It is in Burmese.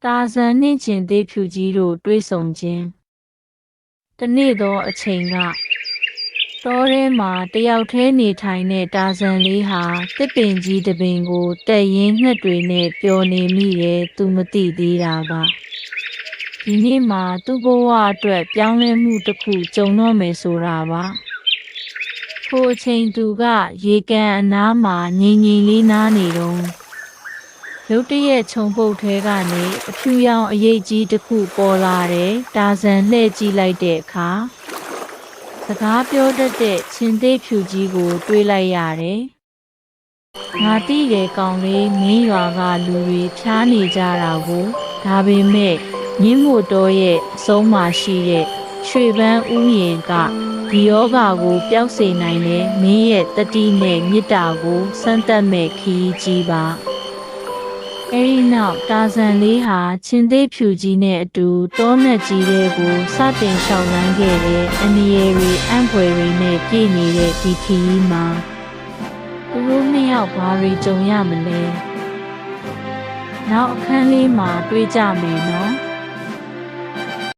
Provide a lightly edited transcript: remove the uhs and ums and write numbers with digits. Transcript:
တာဇန်နှင့်ကျင်သေးဖြူကြီးတို့တွေ့ဆုံခြင်းတနေ့သောအချိန်ကတောထဲမှာတယောက်တည်းနေထိုင်တဲ့တာဇန်လေးဟာတစ်ပင်ကြီးတစ်ပင်ကိုတက်ရင်းငှက်တွေနဲ့ပျော်နေမိတယ်သူမသိသေးတာကဒီနေ့မှာသူ့ဘဝအတွက်ပြောင်းလဲမှုတစ်ခုကြုံတော့မယ်ဆိုတာပါထိုအချိန်သူကရေကန်အနားမှာငြိမ်ငြိမ်လေးနားနေတော့ရုတ်တရက်ခြုံပုတ်ထဲကနေအဖြူရောင်အရိပ်ကြီးတစ်ခုပေါ်လာတယ်တာဇန်လှည့်ကြည့်လိုက်တဲ့အခါစကားပြောတတ်တဲ့ချင်းသေးဖြူကြီးကိုတွေးလိုက်ရတယ်ငါသိတယ်ကောင်လေးမင်းရွာကလူတွေဖြားနေကြတာကိုဒါပေမဲ့မြင်းမို့တော်ရဲ့အဆုံးမှာရှိတဲ့ရွှေပန်းဥယျာဉ်ကဒီယောဂါကိုပျောက်စေနိုင်တဲ့မင်းရဲ့တတိနဲ့မေတ္တာကိုစမ်းသပ်မဲ့ခီးကြီးပါအဲဒီနောက်တာဇန်လေးဟာချင်းသေးဖြူကြီးနဲ့အတူတောနက်ကြီးတွေကိုစတင်လျှောက်လန်းခဲ့တဲ့အန္တရာယ်တွေအံ့ဖွယ်တွေနဲ့ပြည့်နေတဲ့ဒီခီးမှာသူတို့နှစ်ယောက်ဘာတွေကြုံရမလဲနောက်အခန်းလေးမှာတွေ့ကြမယ်နော်